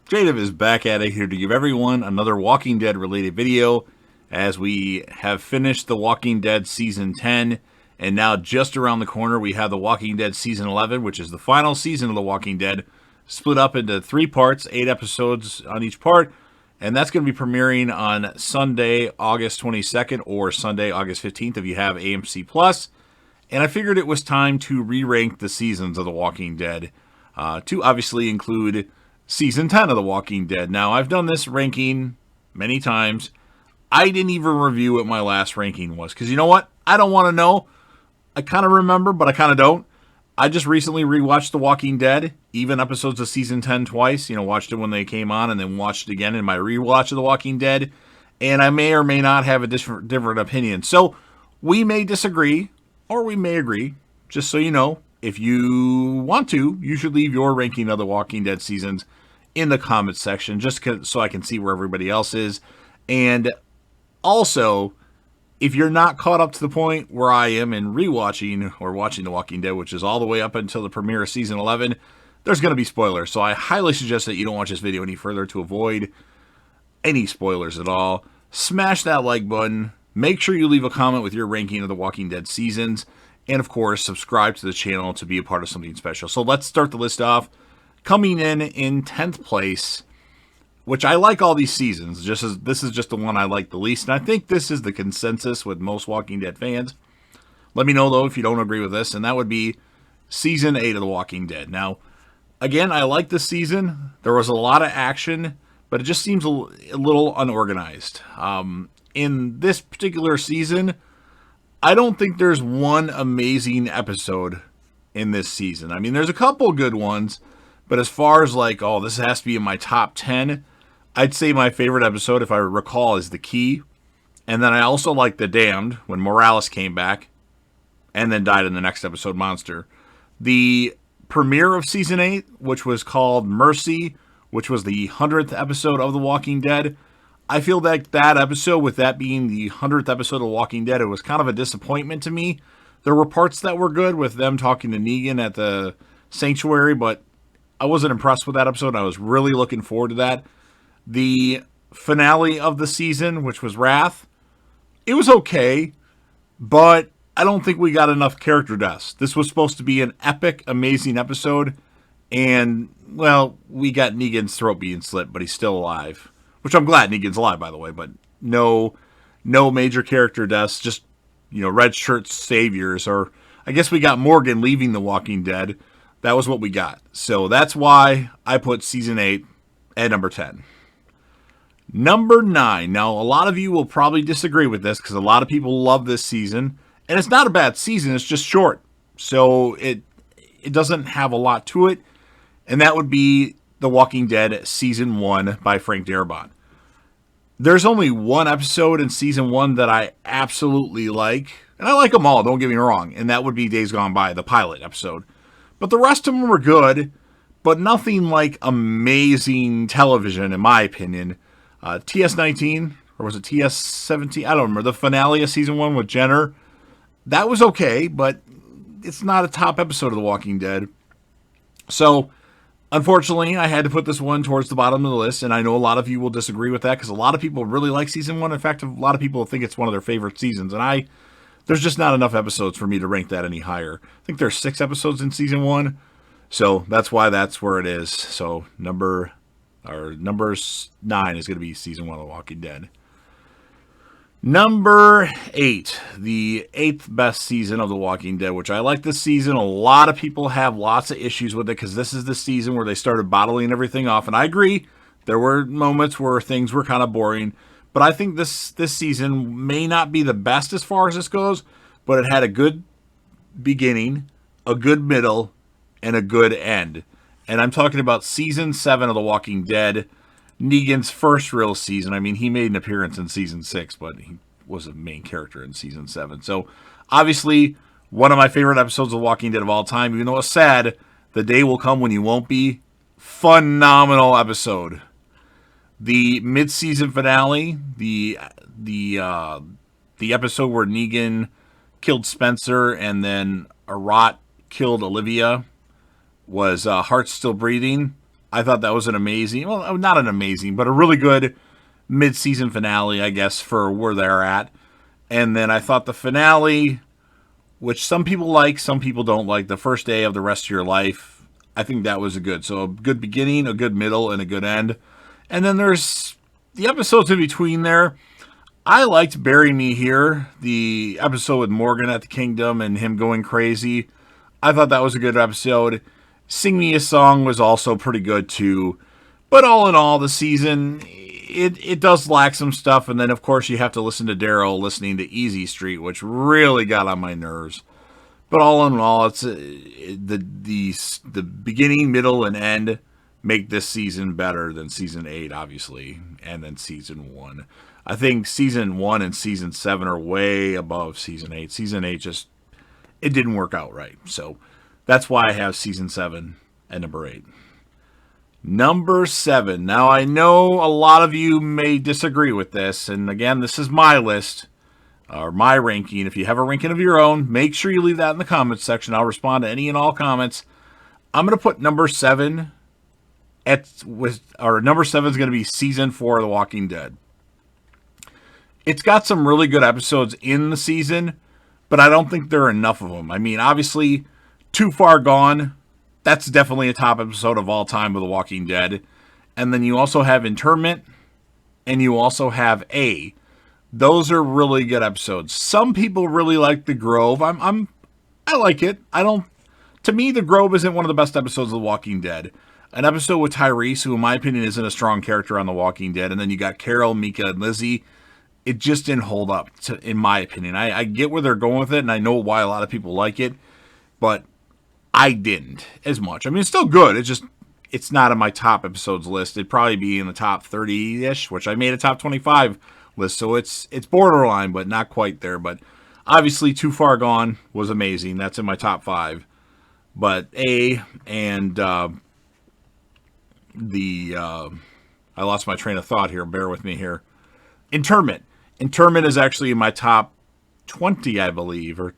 Jadov is back at it here to give everyone another Walking Dead related video as we have finished The Walking Dead Season 10, and now just around the corner we have The Walking Dead Season 11, which is the final season of The Walking Dead, split up into 3 parts, 8 episodes on each part, and that's going to be premiering on Sunday, August 22nd, or Sunday, August 15th if you have AMC+. And I figured it was time to re-rank the seasons of The Walking Dead, to obviously include Season 10 of The Walking Dead. Now, I've done this ranking many times. I didn't even review what my last ranking was, because you know what? I don't want to know. I kind of remember, but I kind of don't. I just recently rewatched The Walking Dead, even episodes of Season 10 twice. Watched it when they came on and then watched it again in my rewatch of The Walking Dead. And I may or may not have a different opinion. So, we may disagree, or we may agree, just so you know. If you want to, you should leave your ranking of The Walking Dead seasons in the comments section, just so I can see where everybody else is. And also, if you're not caught up to the point where I am in rewatching or watching The Walking Dead, which is all the way up until the premiere of Season 11, there's going to be spoilers. So I highly suggest that you don't watch this video any further to avoid any spoilers at all. Smash that like button. Make sure you leave a comment with your ranking of The Walking Dead seasons. And, of course, subscribe to the channel to be a part of something special. So let's start the list off. Coming in 10th place, which I like all these seasons. This is just the one I like the least. And I think this is the consensus with most Walking Dead fans. Let me know, though, if you don't agree with this. And that would be Season 8 of The Walking Dead. Now, again, I like this season. There was a lot of action, but it just seems a little unorganized. In this particular season, I don't think there's one amazing episode in this season. I mean, there's a couple good ones, but as far as like, oh, this has to be in my top 10, I'd say my favorite episode, if I recall, is The Key. And then I also like The Damned, when Morales came back and then died in the next episode, Monster. The premiere of Season 8, which was called Mercy, which was the 100th episode of The Walking Dead, I feel that that episode, with that being the 100th episode of Walking Dead, it was kind of a disappointment to me. There were parts that were good with them talking to Negan at the sanctuary, but I wasn't impressed with that episode. I was really looking forward to that. The finale of the season, which was Wrath, it was okay, but I don't think we got enough character deaths. This was supposed to be an epic, amazing episode, and, well, we got Negan's throat being slit, but he's still alive. Which I'm glad Negan's alive, by the way, but no major character deaths, just, red shirt saviors, or I guess we got Morgan leaving The Walking Dead. That was what we got. So that's why I put Season 8 at number 10. Number 9. Now, a lot of you will probably disagree with this because a lot of people love this season, and it's not a bad season, it's just short. So it doesn't have a lot to it, and that would be The Walking Dead Season 1 by Frank Darabont. There's only one episode in Season 1 that I absolutely like, and I like them all, don't get me wrong, and that would be Days Gone By, the pilot episode. But the rest of them were good, but nothing like amazing television, in my opinion. TS19, or was it TS17? I don't remember. The finale of Season 1 with Jenner, that was okay, but it's not a top episode of The Walking Dead. So, unfortunately, I had to put this one towards the bottom of the list, and I know a lot of you will disagree with that because a lot of people really like Season 1. In fact, a lot of people think it's one of their favorite seasons, and there's just not enough episodes for me to rank that any higher. I think there's 6 episodes in Season 1, so that's why that's where it is. So number 9 is going to be Season 1 of The Walking Dead. Number 8, the 8th best season of The Walking Dead, which I like this season. A lot of people have lots of issues with it because this is the season where they started bottling everything off. And I agree, there were moments where things were kind of boring. But I think this season may not be the best as far as this goes, but it had a good beginning, a good middle, and a good end. And I'm talking about Season 7 of The Walking Dead, Negan's first real season. I mean, he made an appearance in Season 6, but he was a main character in Season 7. So, obviously, one of my favorite episodes of Walking Dead of all time, even though it's sad, the day will come when you won't be. Phenomenal episode. The mid-season finale, the episode where Negan killed Spencer and then Arat killed Olivia, was Heart Still Breathing. I thought that was an amazing, well, not an amazing, but a really good mid-season finale, I guess, for where they're at. And then I thought the finale, which some people like, some people don't like, the first day of the rest of your life, I think that was so a good beginning, a good middle, and a good end. And then there's the episodes in between there. I liked Bury Me Here, the episode with Morgan at the Kingdom and him going crazy. I thought that was a good episode. Sing Me a Song was also pretty good too. But all in all, the season, it does lack some stuff. And then, of course, you have to listen to Daryl listening to Easy Street, which really got on my nerves. But all in all, it's the beginning, middle, and end make this season better than season 8, obviously, and then season 1. I think season 1 and season 7 are way above season 8. Season 8 just, it didn't work out right. So that's why I have season 7 at number 8. Number 7. Now, I know a lot of you may disagree with this, and again, this is my list, or my ranking. If you have a ranking of your own, make sure you leave that in the comments section. I'll respond to any and all comments. I'm going to put number 7 number 7 is going to be season 4 of The Walking Dead. It's got some really good episodes in the season, but I don't think there are enough of them. I mean, obviously, Too Far Gone, that's definitely a top episode of all time of The Walking Dead. And then you also have Interment, and you also have A. Those are really good episodes. Some people really like The Grove. I like it. To me, The Grove isn't one of the best episodes of The Walking Dead. An episode with Tyrese, who in my opinion isn't a strong character on The Walking Dead, and then you got Carol, Mika, and Lizzie. It just didn't hold up, in my opinion. I get where they're going with it, and I know why a lot of people like it, but I didn't as much. I mean, it's still good. It's not on my top episodes list. It'd probably be in the top 30-ish, which I made a top 25 list, so it's borderline, but not quite there. But obviously, Too Far Gone was amazing. That's in my top 5. But A and I lost my train of thought here. Bear with me here. Interment. Interment is actually in my top 20, I believe, or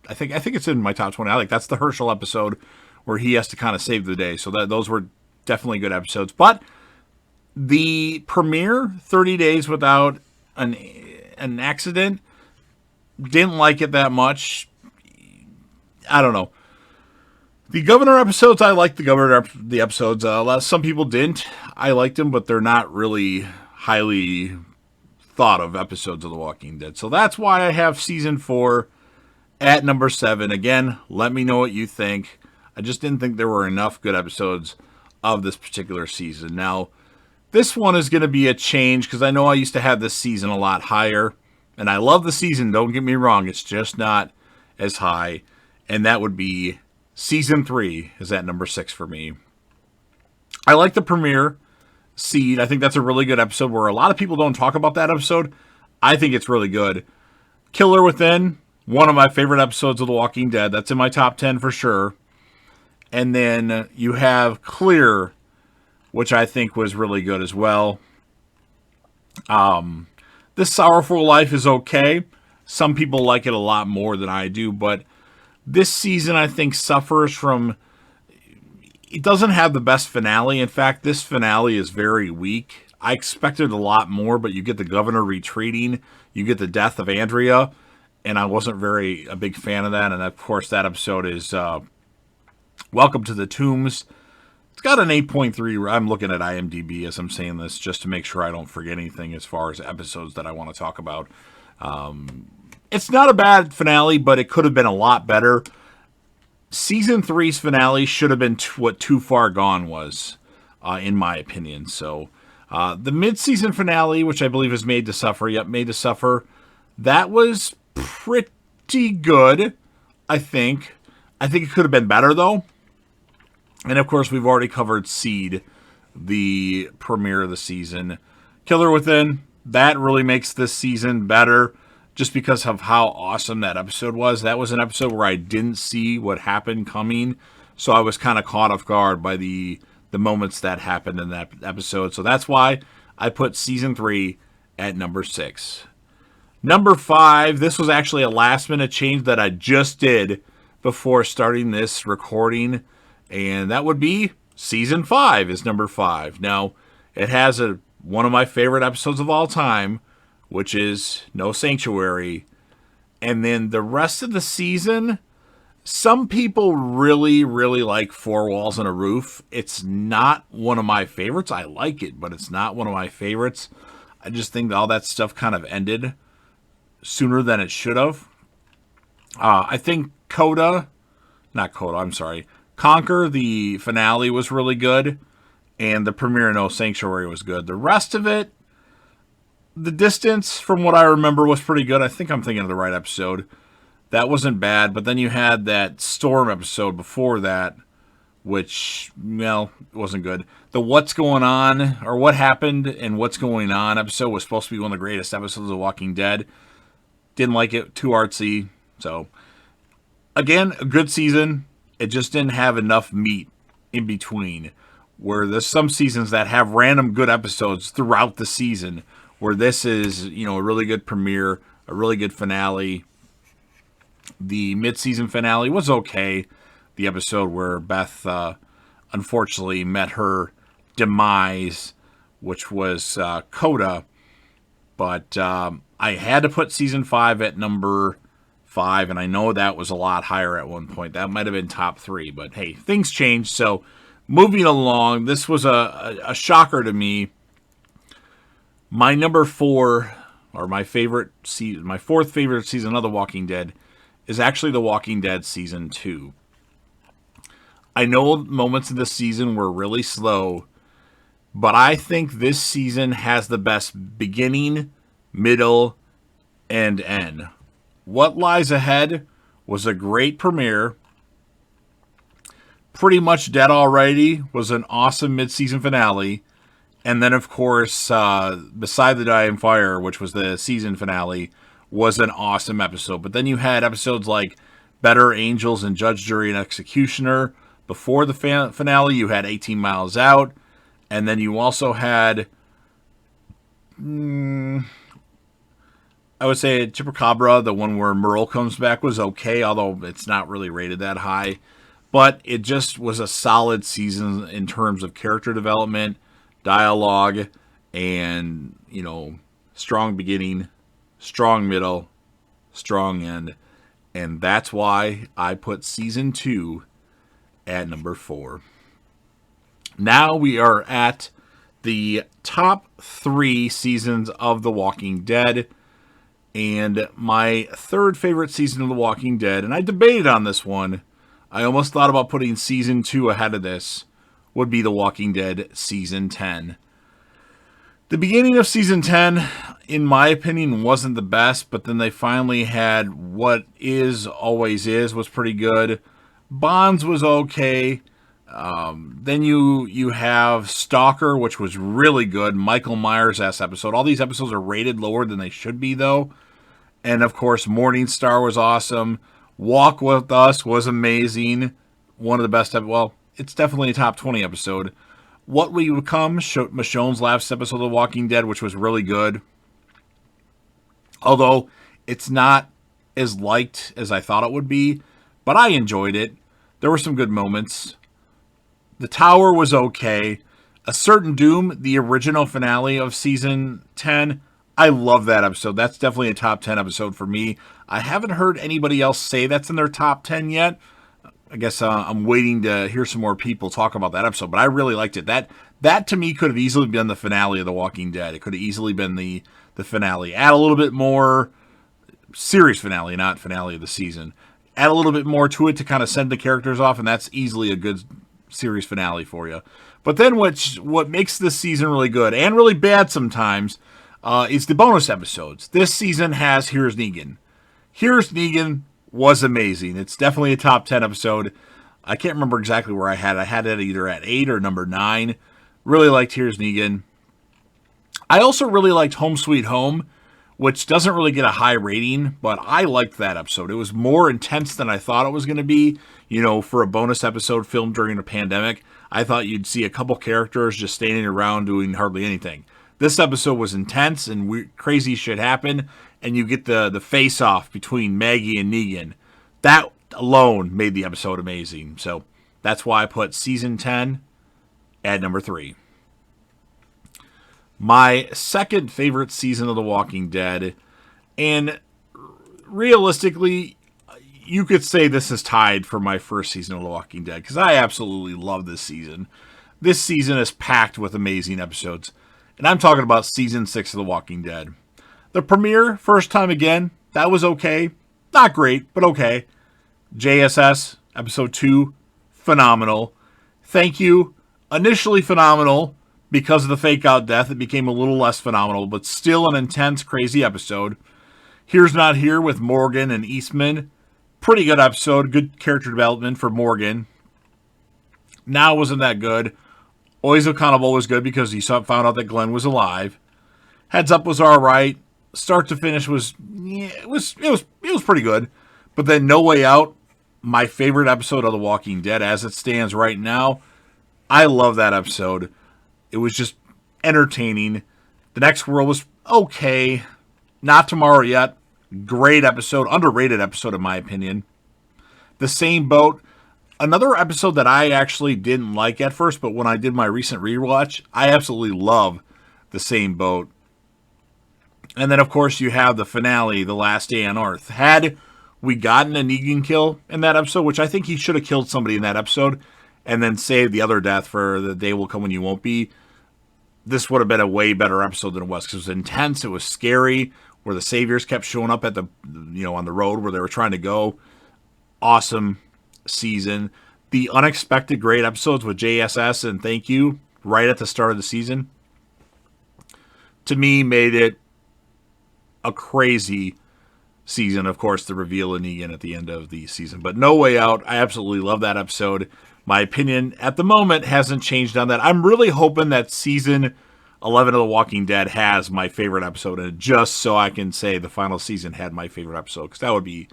I think it's in my top 20. That's the Herschel episode where he has to kind of save the day. So those were definitely good episodes. But the premiere, 30 Days Without an Accident, didn't like it that much. I don't know. The Governor episodes, I liked the episodes. Some people didn't. I liked them, but they're not really highly thought of episodes of The Walking Dead. So that's why I have season 4 at number 7. Again, let me know what you think. I just didn't think there were enough good episodes of this particular season. Now, this one is going to be a change because I know I used to have this season a lot higher. And I love the season, don't get me wrong. It's just not as high. And that would be season 3 is at number 6 for me. I like the premiere. Seed. I think that's a really good episode where a lot of people don't talk about that episode. I think it's really good. Killer Within, one of my favorite episodes of The Walking Dead. That's in my top 10 for sure. And then you have Clear, which I think was really good as well. This Sorrowful Life is okay. Some people like it a lot more than I do, but this season I think suffers from... It doesn't have the best finale. In fact, this finale is very weak. I expected a lot more, but you get the governor retreating. You get the death of Andrea, and I wasn't a big fan of that. And, of course, that episode is Welcome to the Tombs. It's got an 8.3. I'm looking at IMDb as I'm saying this just to make sure I don't forget anything as far as episodes that I want to talk about. It's not a bad finale, but it could have been a lot better. Season 3's finale should have been what Too Far Gone was, in my opinion. So, the mid-season finale, which I believe is Made to Suffer, Made to Suffer, that was pretty good, I think. I think it could have been better, though. And, of course, we've already covered Seed, the premiere of the season. Killer Within, that really makes this season better. Just because of how awesome that episode was. That was an episode where I didn't see what happened coming. So I was kind of caught off guard by the moments that happened in that episode. So that's why I put season 3 at number 6. Number 5, this was actually a last minute change that I just did before starting this recording. And that would be Season 5 is number 5. Now, it has one of my favorite episodes of all time, which is No Sanctuary. And then the rest of the season, some people really, really like Four Walls and a Roof. It's not one of my favorites. I like it, but it's not one of my favorites. I just think all that stuff kind of ended sooner than it should have. I think Conquer, the finale was really good, and the premiere of No Sanctuary was good. The rest of it, The Distance, from what I remember, was pretty good. I think I'm thinking of the right episode. That wasn't bad, but then you had that Storm episode before that, which, well, wasn't good. The What's Going On, or What Happened and What's Going On episode was supposed to be one of the greatest episodes of Walking Dead. Didn't like it, too artsy. So, again, a good season. It just didn't have enough meat in between. Where there's some seasons that have random good episodes throughout the season, where this is, a really good premiere, a really good finale. The mid-season finale was okay. The episode where Beth unfortunately met her demise, which was Coda. But I had to put season 5 at number 5, and I know that was a lot higher at one point. That might have been top 3, but hey, things changed. So moving along, this was a shocker to me. My number 4, or my favorite season, my 4th favorite season of The Walking Dead, is actually The Walking Dead Season 2. I know moments of this season were really slow, but I think this season has the best beginning, middle, and end. What Lies Ahead was a great premiere. Pretty Much Dead Already was an awesome mid-season finale. And then, of course, Beside the Dying Fire, which was the season finale, was an awesome episode. But then you had episodes like Better Angels and Judge, Jury, and Executioner. Before the finale, you had 18 Miles Out. And then you also had, I would say, Chupacabra, the one where Merle comes back, was okay, although it's not really rated that high. But it just was a solid season in terms of character development, dialogue, and, strong beginning, strong middle, strong end. And that's why I put season 2 at number 4. Now we are at the top 3 seasons of The Walking Dead. And my 3rd favorite season of The Walking Dead, and I debated on this one, I almost thought about putting season 2 ahead of this, would be The Walking Dead Season 10. The beginning of Season 10, in my opinion, wasn't the best, but then they finally had What Is Always Is was pretty good. Bonds was okay. Then you have Stalker, which was really good. Michael Myers' episode. All these episodes are rated lower than they should be, though. And, of course, Morning Star was awesome. Walk With Us was amazing. One of the best. It's definitely a top 20 episode. What Will You Become? Michonne's last episode of The Walking Dead, which was really good. Although, it's not as liked as I thought it would be. But I enjoyed it. There were some good moments. The Tower was okay. A Certain Doom, the original finale of Season 10, I love that episode. That's definitely a top 10 episode for me. I haven't heard anybody else say that's in their top 10 yet. I guess I'm waiting to hear some more people talk about that episode, but I really liked it. That to me could have easily been the finale of The Walking Dead. It could have easily been the finale. Add a little bit more series finale, not finale of the season. Add a little bit more to it to kind of send the characters off, and that's easily a good series finale for you. But then what makes this season really good, and really bad sometimes, is the bonus episodes. This season has Here's Negan. Here's Negan was amazing. It's definitely a top 10 episode. I can't remember exactly where I had it. I had it either at 8 or number 9. Really liked Here's Negan. I also really liked Home Sweet Home, which doesn't really get a high rating, but I liked that episode. It was more intense than I thought it was going to be. For a bonus episode filmed during a pandemic, I thought you'd see a couple characters just standing around doing hardly anything. This episode was intense and crazy shit happened, and you get the face-off between Maggie and Negan. That alone made the episode amazing. So that's why I put Season 10 at number 3. My second favorite season of The Walking Dead, and realistically, you could say this is tied for my first season of The Walking Dead, because I absolutely love this season. This season is packed with amazing episodes, and I'm talking about season 6 of The Walking Dead. The premiere, first time again, that was okay. Not great, but okay. JSS, episode 2, phenomenal. Thank You, initially phenomenal. Because of the fake out death, it became a little less phenomenal, but still an intense, crazy episode. Here's Not Here with Morgan and Eastman. Pretty good episode. Good character development for Morgan. Now wasn't that good. Always Accountable was good because he found out that Glenn was alive. Heads Up was alright. Start to finish was it was pretty good. But then No Way Out, my favorite episode of The Walking Dead as it stands right now. I love that episode. It was just entertaining. The Next World was okay. Not Tomorrow Yet. Great episode. Underrated episode, in my opinion. The Same Boat. Another episode that I actually didn't like at first, but when I did my recent rewatch, I absolutely love The Same Boat. And then, of course, you have the finale, The Last Day on Earth. Had we gotten a Negan kill in that episode, which I think he should have killed somebody in that episode, and then saved the other death for The Day Will Come When You Won't Be, this would have been a way better episode than it was, because it was intense, it was scary, where the saviors kept showing up at the, on the road where they were trying to go. Awesome season. The unexpected great episodes with JSS and Thank You right at the start of the season, to me, made it a crazy season. Of course, the reveal of Negan at the end of the season. But No Way Out, I absolutely love that episode. My opinion at the moment hasn't changed on that. I'm really hoping that season 11 of The Walking Dead has my favorite episode in it, just so I can say the final season had my favorite episode, because that would be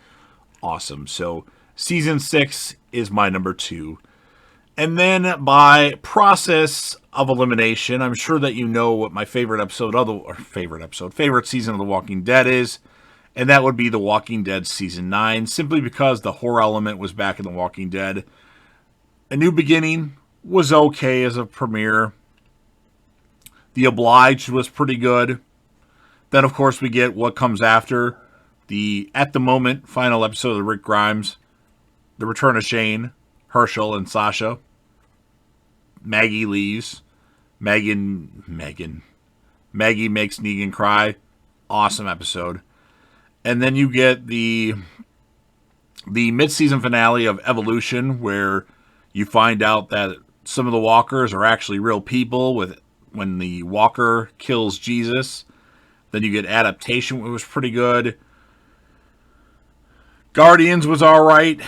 awesome. So season 6 is my number 2. And then by process of elimination, I'm sure that you know what my favorite season of The Walking Dead is, and that would be The Walking Dead season 9, simply because the horror element was back in The Walking Dead. A New Beginning was okay as a premiere. The Obliged was pretty good. Then, of course, we get what comes after. The, at the moment, final episode of Rick Grimes. The return of Shane, Herschel, and Sasha. Maggie leaves. Maggie makes Negan cry. Awesome episode. And then you get the mid-season finale of Evolution, where you find out that some of the walkers are actually real people when the walker kills Jesus. Then you get Adaptation, which was pretty good. Guardians was alright.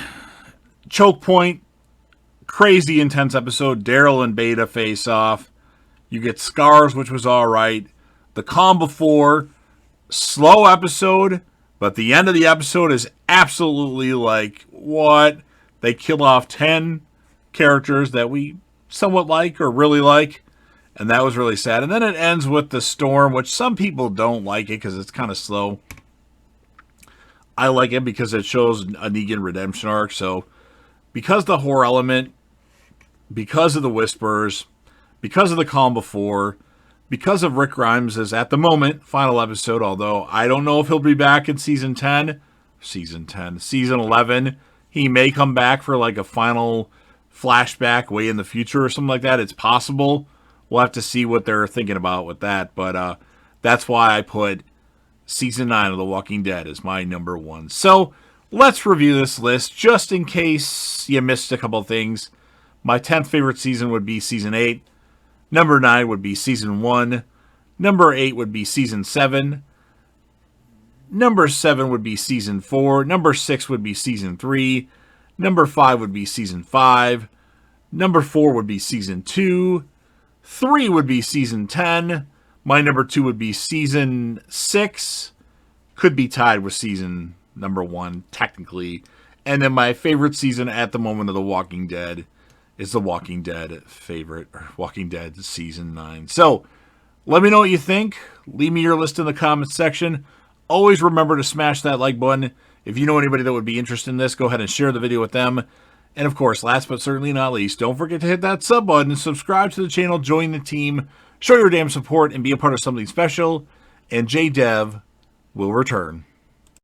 Choke Point, crazy intense episode. Daryl and Beta face off. You get Scars, which was alright. The Calm Before, slow episode, but the end of the episode is absolutely like, what? They kill off 10 characters that we somewhat like or really like, and that was really sad. And then it ends with The Storm, which some people don't like it because it's kind of slow. I like it because it shows a Negan redemption arc. So because the horror element, because of the whispers, because of The Calm Before, because of Rick Grimes' at the moment final episode, although I don't know if he'll be back in season 11, he may come back for like a final flashback way in the future or something like that. It's possible. We'll have to see what they're thinking about with that. But that's why I put season 9 of The Walking Dead as my number 1. So let's review this list just in case you missed a couple things. My 10th favorite season would be season 8. Number 9 would be season 1. Number 8 would be season 7. Number 7 would be season 4. Number 6 would be season 3. Number 5 would be season 5. Number 4 would be season 2. 3 would be season 10. My number 2 would be season 6. Could be tied with season number 1, technically. And then my favorite season at the moment of The Walking Dead is The Walking Dead Walking Dead season 9. So, let me know what you think. Leave me your list in the comments section. Always remember to smash that like button. If you know anybody that would be interested in this, go ahead and share the video with them. And of course, last but certainly not least, don't forget to hit that sub button, subscribe to the channel, join the team, show your damn support, and be a part of something special. And JDev will return.